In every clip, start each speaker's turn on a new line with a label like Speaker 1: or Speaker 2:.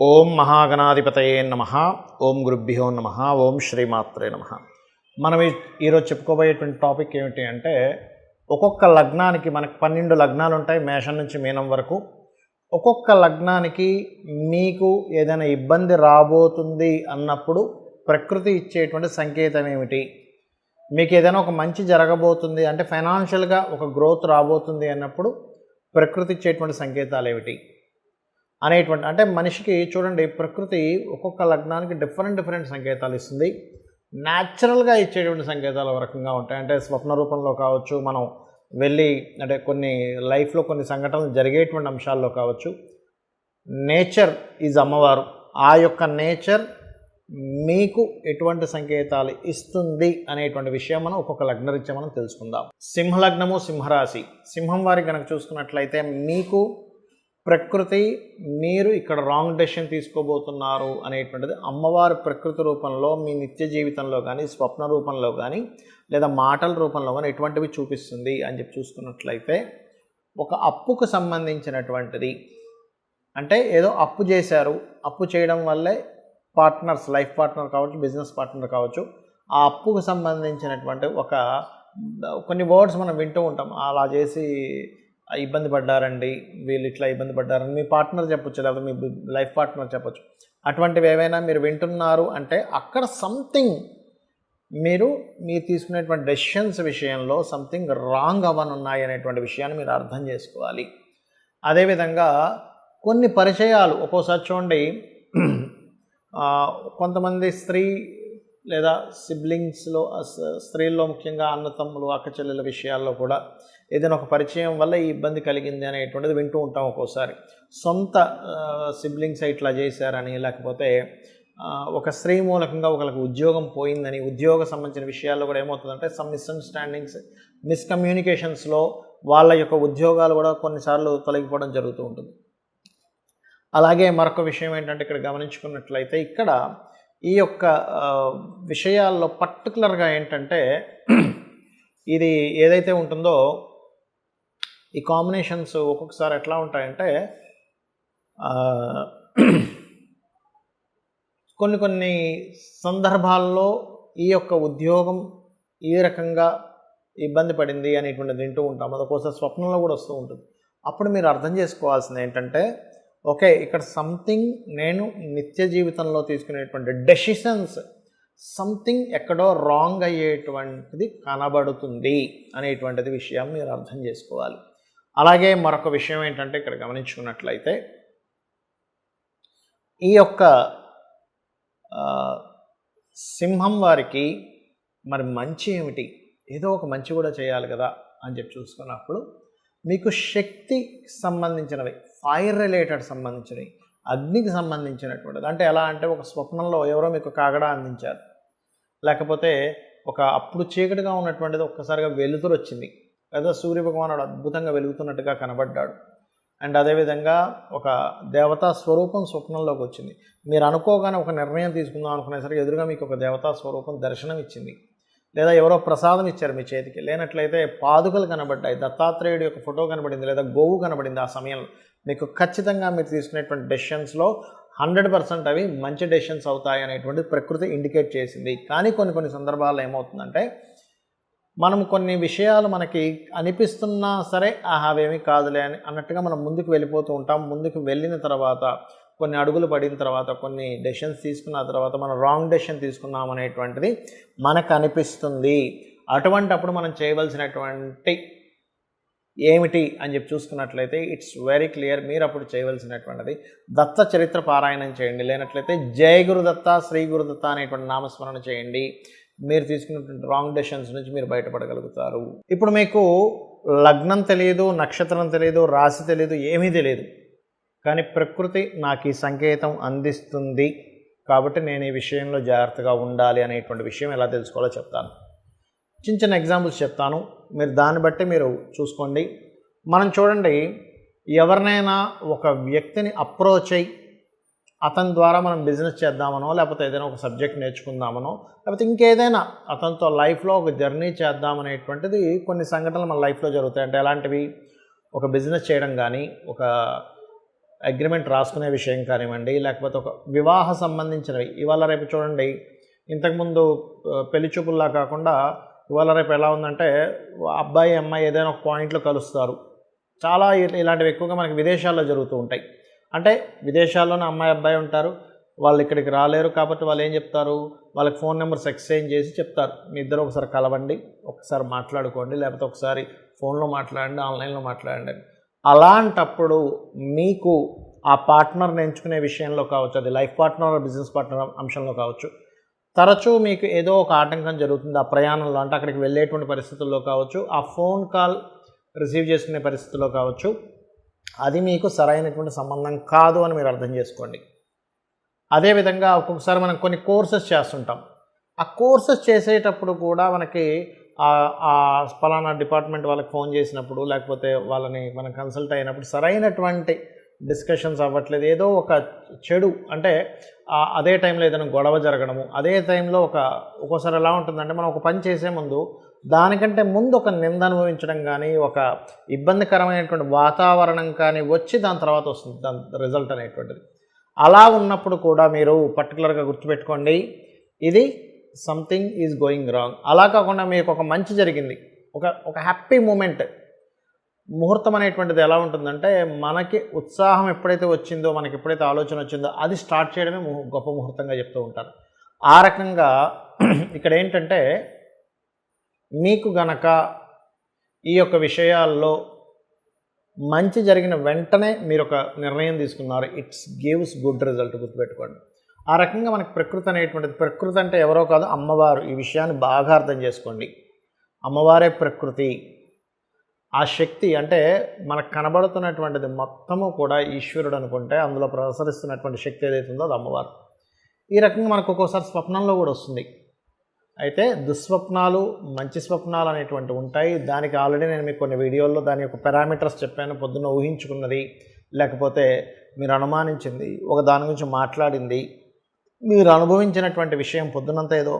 Speaker 1: ఓం మహాగణాధిపతయే నమః. ఓం గురుభ్యో నమః. ఓం శ్రీమాత్రే నమః. మనం ఈరోజు చెప్పుకోబోయేటువంటి టాపిక్ ఏమిటి అంటే, ఒక్కొక్క లగ్నానికి మనకు 12 లగ్నాలు ఉంటాయి, మేషం నుంచి మీనం వరకు. ఒక్కొక్క లగ్నానికి మీకు ఏదైనా ఇబ్బంది రాబోతుంది అన్నప్పుడు ప్రకృతి ఇచ్చేటువంటి సంకేతం ఏమిటి, మీకు ఏదైనా ఒక మంచి జరగబోతుంది అంటే ఫైనాన్షియల్గా ఒక గ్రోత్ రాబోతుంది అన్నప్పుడు ప్రకృతి ఇచ్చేటువంటి సంకేతాలు ఏమిటి అనేటువంటి, అంటే మనిషికి చూడండి, ప్రకృతి ఒక్కొక్క లగ్నానికి డిఫరెంట్ సంకేతాలు ఇస్తుంది. న్యాచురల్గా ఇచ్చేటువంటి సంకేతాలు ఒక రకంగా ఉంటాయి. అంటే స్వప్న రూపంలో కావచ్చు, మనం వెళ్ళి అంటే కొన్ని లైఫ్లో కొన్ని సంఘటనలు జరిగేటువంటి అంశాల్లో కావచ్చు. నేచర్ ఈజ్ అమ్మవారు. ఆ యొక్క నేచర్ మీకు ఎటువంటి సంకేతాలు ఇస్తుంది అనేటువంటి విషయం మనం ఒక్కొక్క లగ్నరీత్యా మనం తెలుసుకుందాం. సింహలగ్నము, సింహరాశి. సింహం వారికి కనుక చూసుకున్నట్లయితే, మీకు ప్రకృతి మీరు ఇక్కడ రాంగ్ డెసిషన్ తీసుకోబోతున్నారు అనేటువంటిది అమ్మవారి ప్రకృతి రూపంలో మీ నిత్య జీవితంలో కానీ, స్వప్న రూపంలో కానీ, లేదా మాటల రూపంలో కానీ ఎటువంటివి చూపిస్తుంది అని చెప్పి చూసుకున్నట్లయితే, ఒక అప్పుకు సంబంధించినటువంటిది. అంటే ఏదో అప్పు చేశారు, అప్పు చేయడం వల్లే పార్ట్నర్స్, లైఫ్ పార్ట్నర్ కావచ్చు, బిజినెస్ పార్ట్నర్ కావచ్చు, ఆ అప్పుకు సంబంధించినటువంటి కొన్ని వర్డ్స్ మనం వింటూ ఉంటాం. అలా చేసి ఇబ్బంది పడ్డారండి, వీళ్ళు ఇట్లా ఇబ్బంది పడ్డారని మీ పార్ట్నర్ చెప్పొచ్చు, లేదా మీ లైఫ్ పార్ట్నర్ చెప్పొచ్చు. అటువంటివి ఏవైనా మీరు వింటున్నారు అంటే అక్కడ సంథింగ్ మీరు తీసుకునేటువంటి డెసిషన్స్ విషయంలో సంథింగ్ రాంగ్ అవ్వనున్నాయి అనేటువంటి విషయాన్ని మీరు అర్థం చేసుకోవాలి. అదేవిధంగా కొన్ని పరిచయాలు ఒక్కోసారి చూడండి, కొంతమంది స్త్రీ లేదా సిబ్లింగ్స్లో, స్త్రీల్లో ముఖ్యంగా అన్నతమ్ములు, అక్కచెల్లెల విషయాల్లో కూడా ఏదైనా ఒక పరిచయం వల్ల ఈ ఇబ్బంది కలిగింది అనేటువంటిది వింటూ ఉంటాం. ఒక్కోసారి సొంత సిబ్లింగ్స్ ఇట్లా చేశారని, లేకపోతే ఒక స్త్రీ మూలకంగా ఒకరికి ఉద్యోగం పోయిందని, ఉద్యోగ సంబంధించిన విషయాల్లో కూడా ఏమవుతుందంటే సమ్ మిస్అండర్స్టాండింగ్స్, మిస్కమ్యూనికేషన్స్లో వాళ్ళ యొక్క ఉద్యోగాలు కూడా కొన్నిసార్లు తొలగిపోవడం జరుగుతూ ఉంటుంది. అలాగే మరొక విషయం ఏంటంటే, ఇక్కడ గమనించుకున్నట్లయితే ఇక్కడ ఈ యొక్క విషయాల్లో పర్టికులర్గా ఏంటంటే, ఇది ఏదైతే ఉంటుందో ఈ కాంబినేషన్స్ ఒక్కొక్కసారి ఎట్లా ఉంటాయంటే, కొన్ని సందర్భాల్లో ఈ యొక్క ఉద్యోగం ఈ రకంగా ఇబ్బంది పడింది అనేటువంటిది వింటూ ఉంటాం. అది ఒక్కోసారి స్వప్నంలో కూడా వస్తూ ఉంటుంది. అప్పుడు మీరు అర్థం చేసుకోవాల్సింది ఏంటంటే, ఓకే, ఇక్కడ సంథింగ్ నేను నిత్య జీవితంలో తీసుకునేటువంటి డెసిషన్స్ సంథింగ్ ఎక్కడో రాంగ్ అయ్యేటువంటిది కనబడుతుంది అనేటువంటిది విషయం మీరు అర్థం చేసుకోవాలి. అలాగే మరొక విషయం ఏంటంటే, ఇక్కడ గమనించుకున్నట్లయితే ఈ యొక్క సింహం వారికి మరి మంచి ఏమిటి, ఏదో ఒక మంచి కూడా చేయాలి కదా అని చెప్పి చూసుకున్నప్పుడు, మీకు శక్తికి సంబంధించినవి, ఫైర్ రిలేటెడ్ సంబంధించినవి, అగ్నికి సంబంధించినటువంటిది. అంటే ఎలా అంటే, ఒక స్వప్నంలో ఎవరో మీకు కాగడా అందించారు, లేకపోతే ఒక అప్పుడు చీకటిగా ఉన్నటువంటిది ఒక్కసారిగా వెలుతురు వచ్చింది, లేదా సూర్యభగవానుడు అద్భుతంగా వెలుగుతున్నట్టుగా కనబడ్డాడు. అండ్ అదేవిధంగా ఒక దేవతా స్వరూపం స్వప్నంలోకి వచ్చింది. మీరు అనుకోగానే ఒక నిర్ణయం తీసుకుందాం అనుకునేసరికి ఎదురుగా మీకు ఒక దేవతా స్వరూపం దర్శనం ఇచ్చింది, లేదా ఎవరో ప్రసాదం ఇచ్చారు మీ చేతికి. లేనట్లయితే పాదుకలు కనబడ్డాయి, దత్తాత్రేయుడి యొక్క ఫోటో కనబడింది, లేదా గోవు కనబడింది. ఆ సమయంలో మీకు ఖచ్చితంగా మీరు తీసుకునేటువంటి డెసిషన్స్లో 100% అవి మంచి డెసిషన్స్ అవుతాయి అనేటువంటి ప్రకృతి ఇండికేట్ చేసింది. కానీ కొన్ని సందర్భాల్లో ఏమవుతుందంటే, మనం కొన్ని విషయాలు మనకి అనిపిస్తున్నా సరే అవేమీ కాదులే అన్నట్టుగా మనం ముందుకు వెళ్ళిపోతూ ఉంటాం. ముందుకు వెళ్ళిన తర్వాత, కొన్ని అడుగులు పడిన తర్వాత, కొన్ని డెసిషన్స్ తీసుకున్న తర్వాత మనం రాంగ్ డెసిషన్ తీసుకున్నాం అనేటువంటిది మనకు అనిపిస్తుంది. అటువంటప్పుడు మనం చేయవలసినటువంటి ఏమిటి అని చెప్పి చూసుకున్నట్లయితే, ఇట్స్ వెరీ క్లియర్. మీరు అప్పుడు చేయవలసినటువంటిది దత్త చరిత్ర పారాయణం చేయండి, లేనట్లయితే జయ గురుదత్త, శ్రీ గురుదత్త అనేటువంటి నామస్మరణ చేయండి. మీరు తీసుకున్నటువంటి రాంగ్ డెసిషన్స్ నుంచి మీరు బయటపడగలుగుతారు. ఇప్పుడు మీకు లగ్నం తెలియదు, నక్షత్రం తెలియదు, రాశి తెలియదు, ఏమీ తెలియదు, కానీ ప్రకృతి నాకు ఈ సంకేతం అందిస్తుంది కాబట్టి నేను ఈ విషయంలో జాగ్రత్తగా ఉండాలి అనేటువంటి విషయం ఎలా తెలుసుకోవాలో చెప్తాను. చిన్న ఎగ్జాంపుల్స్ చెప్తాను, మీరు దాన్ని బట్టి మీరు చూసుకోండి. మనం చూడండి, ఎవరినైనా ఒక వ్యక్తిని అప్రోచ్ అయ్యి అతని ద్వారా మనం బిజినెస్ చేద్దామనో, లేకపోతే ఏదైనా ఒక సబ్జెక్ట్ నేర్చుకుందామనో, లేకపోతే ఇంకేదైనా అతనితో లైఫ్లో ఒక జర్నీ చేద్దామనేటువంటిది కొన్ని సంఘటనలు మన లైఫ్లో జరుగుతాయి. అంటే ఎలాంటివి, ఒక బిజినెస్ చేయడం కానీ, ఒక అగ్రిమెంట్ రాసుకునే విషయం కానివ్వండి, లేకపోతే ఒక వివాహ సంబంధించినవి ఇవాళ రేపు చూడండి, ఇంతకుముందు పెళ్లి చూపుల్లా కాకుండా ఇవాళ రేపు ఎలా ఉందంటే అబ్బాయి అమ్మాయి ఏదైనా ఒక పాయింట్లో కలుస్తారు. చాలా ఇలాంటివి ఎక్కువగా మనకి విదేశాల్లో జరుగుతూ ఉంటాయి. అంటే విదేశాల్లోనే అమ్మాయి అబ్బాయి ఉంటారు, వాళ్ళు ఇక్కడికి రాలేరు కాబట్టి వాళ్ళు ఏం చెప్తారు, వాళ్ళకి ఫోన్ నెంబర్స్ ఎక్స్చేంజ్ చేసి చెప్తారు, మీ ఇద్దరు ఒకసారి కలవండి, ఒకసారి మాట్లాడుకోండి, లేకపోతే ఒకసారి ఫోన్లో మాట్లాడండి, ఆన్లైన్లో మాట్లాడండి. అలాంటప్పుడు మీకు ఆ పార్ట్నర్ని ఎంచుకునే విషయంలో కావచ్చు, అది లైఫ్ పార్ట్నర్ బిజినెస్ పార్ట్నర్ అంశంలో కావచ్చు, తరచూ మీకు ఏదో ఒక ఆటంకం జరుగుతుంది ఆ ప్రయాణంలో. అంటే అక్కడికి వెళ్ళేటువంటి పరిస్థితుల్లో కావచ్చు, ఆ ఫోన్ కాల్ రిసీవ్ చేసుకునే పరిస్థితుల్లో కావచ్చు, అది మీకు సరైనటువంటి సంబంధం కాదు అని మీరు అర్థం చేసుకోండి. అదేవిధంగా ఒక్కొక్కసారి మనం కొన్ని కోర్సెస్ చేస్తుంటాం. ఆ కోర్సెస్ చేసేటప్పుడు కూడా మనకి ఫలానా డిపార్ట్మెంట్ వాళ్ళకి ఫోన్ చేసినప్పుడు, లేకపోతే వాళ్ళని మనం కన్సల్ట్ అయినప్పుడు సరైనటువంటి డిస్కషన్స్ అవ్వట్లేదు. ఏదో ఒక చెడు అంటే అదే టైంలో ఏదైనా గొడవ జరగడము, అదే టైంలో ఒక్కోసారి ఎలా ఉంటుందంటే మనం ఒక పని చేసే ముందు దానికంటే ముందు ఒక నింద అనుభవించడం కానీ, ఒక ఇబ్బందికరమైనటువంటి వాతావరణం కానీ వచ్చి దాని తర్వాత వస్తుంది దాని రిజల్ట్ అనేటువంటిది. అలా ఉన్నప్పుడు కూడా మీరు పర్టికులర్గా గుర్తుపెట్టుకోండి, ఇది సంథింగ్ ఈజ్ గోయింగ్ రాంగ్. అలా కాకుండా మీకు ఒక మంచి జరిగింది, ఒక హ్యాపీ మూమెంట్, ముహూర్తం అనేటువంటిది ఎలా ఉంటుందంటే మనకి ఉత్సాహం ఎప్పుడైతే వచ్చిందో, మనకి ఎప్పుడైతే ఆలోచన వచ్చిందో అది స్టార్ట్ చేయడమే గొప్ప ముహూర్తంగా చెప్తూ ఉంటారు. ఆ రకంగా ఇక్కడ ఏంటంటే మీకు గనక ఈ యొక్క విషయాల్లో మంచి జరిగిన వెంటనే మీరు ఒక నిర్ణయం తీసుకున్నారు, ఇట్స్ గివ్స్ గుడ్ రిజల్ట్. గుర్తుపెట్టుకోండి. ఆ రకంగా మనకి ప్రకృతి అనేటువంటిది, ప్రకృతి అంటే ఎవరో కాదు అమ్మవారు. ఈ విషయాన్ని బాగా అర్థం చేసుకోండి. అమ్మవారే ప్రకృతి. ఆ శక్తి అంటే మనకు కనబడుతున్నటువంటిది మొత్తము కూడా ఈశ్వరుడు అనుకుంటే అందులో ప్రసరిస్తున్నటువంటి శక్తి ఏదైతే ఉందో అది అమ్మవారు. ఈ రకంగా మనకు ఒక్కోసారి స్వప్నంలో కూడా వస్తుంది. అయితే దుస్వప్నాలు, మంచి స్వప్నాలు అనేటువంటివి ఉంటాయి. దానికి ఆల్రెడీ నేను మీకు కొన్ని వీడియోల్లో దాని యొక్క పారామీటర్స్ చెప్పాను. పొద్దున్న ఊహించుకున్నది, లేకపోతే మీరు అనుమానించింది, ఒక దాని గురించి మాట్లాడింది, మీరు అనుభవించినటువంటి విషయం, పొద్దునంతా ఏదో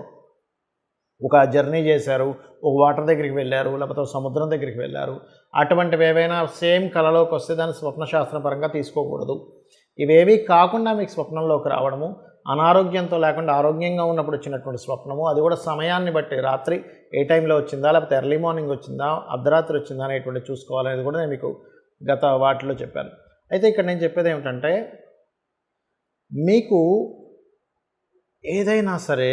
Speaker 1: ఒక జర్నీ చేశారు, ఒక వాటర్ దగ్గరికి వెళ్ళారు, లేకపోతే సముద్రం దగ్గరికి వెళ్ళారు, అటువంటివి ఏవైనా సేమ్ కళలోకి వస్తే దాన్ని స్వప్నశాస్త్రపరంగా తీసుకోకూడదు. ఇవేవి కాకుండా మీకు స్వప్నంలోకి రావడము, అనారోగ్యంతో లేకుండా ఆరోగ్యంగా ఉన్నప్పుడు వచ్చినటువంటి స్వప్నము, అది కూడా సమయాన్ని బట్టి రాత్రి ఏ టైంలో వచ్చిందా, లేకపోతే ఎర్లీ మార్నింగ్ వచ్చిందా, అర్ధరాత్రి వచ్చిందా అనేటువంటి చూసుకోవాలనేది కూడా నేను మీకు గత వాటిలో చెప్పాను. అయితే ఇక్కడ నేను చెప్పేది ఏమిటంటే మీకు ఏదైనా సరే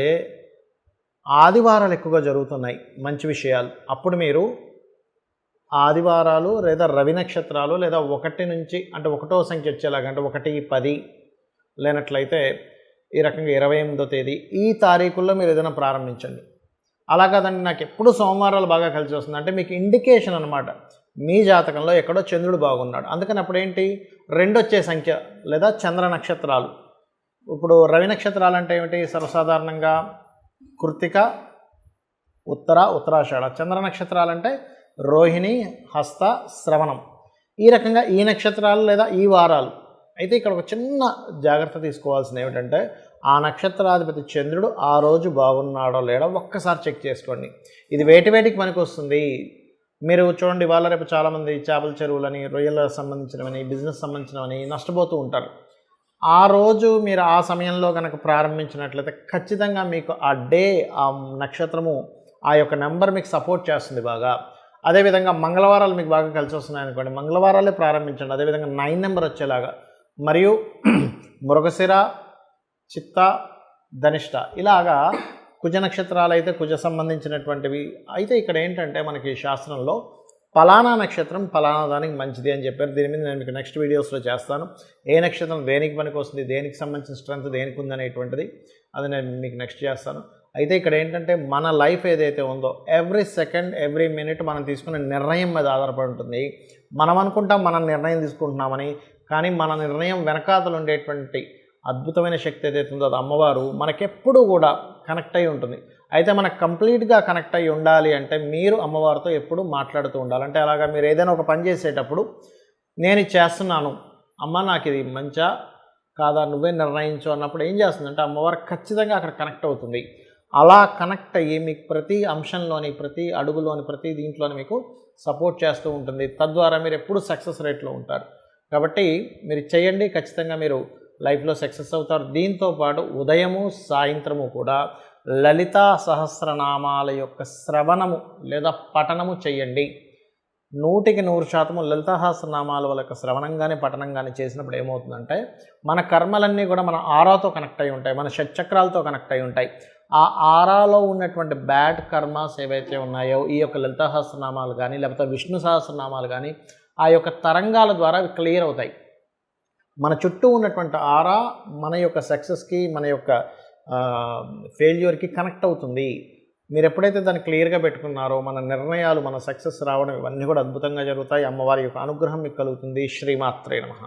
Speaker 1: ఆదివారాలు ఎక్కువగా జరుగుతున్నాయి మంచి విషయాలు, అప్పుడు మీరు ఆదివారాలు లేదా రవి నక్షత్రాలు లేదా 1 నుంచి అంటే 1వ సంఖ్య వచ్చేలాగా, అంటే 1, 10 లేనట్లయితే ఈ రకంగా 28వ తేదీ ఈ తారీఖుల్లో మీరు ఏదైనా ప్రారంభించండి. అలా కాదండి నాకు ఎప్పుడు సోమవారాలు బాగా కలిసి వస్తుంది అంటే మీకు ఇండికేషన్ అనమాట, మీ జాతకంలో ఎక్కడో చంద్రుడు బాగున్నాడు. అందుకని అప్పుడు ఏంటి 2 వచ్చే సంఖ్య లేదా చంద్ర నక్షత్రాలు. ఇప్పుడు రవి నక్షత్రాలు అంటే ఏమిటి, సర్వసాధారణంగా కృత్తిక, ఉత్తరాషాఢ. చంద్ర నక్షత్రాలు అంటే రోహిణి, హస్త, శ్రవణం. ఈ రకంగా ఈ నక్షత్రాలు లేదా ఈ వారాలు. అయితే ఇక్కడ ఒక చిన్న జాగ్రత్త తీసుకోవాల్సింది ఏమిటంటే ఆ నక్షత్రాధిపతి చంద్రుడు ఆ రోజు బాగున్నాడో లేడో ఒక్కసారి చెక్ చేసుకోండి. ఇది వేటికి మనకు వస్తుంది. మీరు చూడండి, ఇవాళ రేపు చాలామంది చేపల చెరువులని, రొయ్యలకు సంబంధించినవని, బిజినెస్ సంబంధించినవని నష్టపోతూ ఉంటారు. ఆ రోజు మీరు ఆ సమయంలో కనుక ప్రారంభించినట్లయితే ఖచ్చితంగా మీకు ఆ డే, ఆ నక్షత్రము, ఆ యొక్క నెంబర్ మీకు సపోర్ట్ చేస్తుంది బాగా. అదేవిధంగా మంగళవారాలు మీకు బాగా కలిసి వస్తున్నాయి అనుకోండి, మంగళవారాలే ప్రారంభించండి. అదేవిధంగా 9 నెంబర్ వచ్చేలాగా, మరియు మృగశిర, చిత్త, ధనిష్ట ఇలాగా కుజ నక్షత్రాలు అయితే కుజ సంబంధించినటువంటివి. అయితే ఇక్కడ ఏంటంటే మనకి శాస్త్రంలో ఫలానా నక్షత్రం ఫలానా దానికి మంచిది అని చెప్పారు. దీని మీద నేను మీకు నెక్స్ట్ వీడియోస్లో చేస్తాను. ఏ నక్షత్రం దేనికి పనికి వస్తుంది, దేనికి సంబంధించిన స్ట్రెంత్ దేనికి ఉంది అనేటువంటిది, అది నేను మీకు నెక్స్ట్ చేస్తాను. అయితే ఇక్కడ ఏంటంటే మన లైఫ్ ఏదైతే ఉందో ఎవ్రీ సెకండ్ ఎవ్రీ మినిట్ మనం తీసుకునే నిర్ణయం మీద ఆధారపడి ఉంటుంది. మనం అనుకుంటాం మనం నిర్ణయం తీసుకుంటున్నామని, కానీ మన నిర్ణయం వెనకాతలు ఉండేటువంటి అద్భుతమైన శక్తి ఏదైతే ఉందో అది అమ్మవారు మనకెప్పుడు కూడా కనెక్ట్ అయి ఉంటుంది. అయితే మనకు కంప్లీట్గా కనెక్ట్ అయ్యి ఉండాలి అంటే మీరు అమ్మవారితో ఎప్పుడు మాట్లాడుతూ ఉండాలి. అంటే అలాగా మీరు ఏదైనా ఒక పని చేసేటప్పుడు నేను ఇది చేస్తున్నాను అమ్మ, నాకు ఇది మంచా కాదా నువ్వే నిర్ణయించు అన్నప్పుడు ఏం చేస్తుందంటే అమ్మవారు ఖచ్చితంగా అక్కడ కనెక్ట్ అవుతుంది. అలా కనెక్ట్ అయ్యి మీకు ప్రతి అంశంలోని, ప్రతి అడుగులోని, ప్రతి దీంట్లోని మీకు సపోర్ట్ చేస్తూ ఉంటుంది. తద్వారా మీరు ఎప్పుడు సక్సెస్ రేట్లో ఉంటారు. కాబట్టి మీరు చేయండి, ఖచ్చితంగా మీరు లైఫ్లో సక్సెస్ అవుతారు. దీంతోపాటు ఉదయము సాయంత్రము కూడా లలితా సహస్రనామాల యొక్క శ్రవణము లేదా పఠనము చేయండి. 100% లలితా సహస్రనామాల యొక్క శ్రవణం కానీ పఠనం కానీ చేసినప్పుడు ఏమవుతుందంటే మన కర్మలన్నీ కూడా మన ఆరాతో కనెక్ట్ అయి ఉంటాయి, మన షట్చక్రాలతో కనెక్ట్ అయి ఉంటాయి. ఆ ఆరాలో ఉన్నటువంటి బ్యాడ్ కర్మాస్ ఏవైతే ఉన్నాయో ఈ యొక్క లలితా సహస్రనామాలు కానీ లేకపోతే విష్ణు సహస్రనామాలు కానీ ఆ యొక్క తరంగాల ద్వారా అవి క్లియర్ అవుతాయి. మన చుట్టూ ఉన్నటువంటి ఆరా మన యొక్క సక్సెస్కి మన యొక్క ఫెయిల్యూర్కి కనెక్ట్ అవుతుంది. మీరు ఎప్పుడైతే దాన్ని క్లియర్గా పెట్టుకున్నారో మన నిర్ణయాలు, మన సక్సెస్ రావడం ఇవన్నీ కూడా అద్భుతంగా జరుగుతాయి. అమ్మవారి యొక్క అనుగ్రహం మీకు కలుగుతుంది. శ్రీమాత్రే నమః.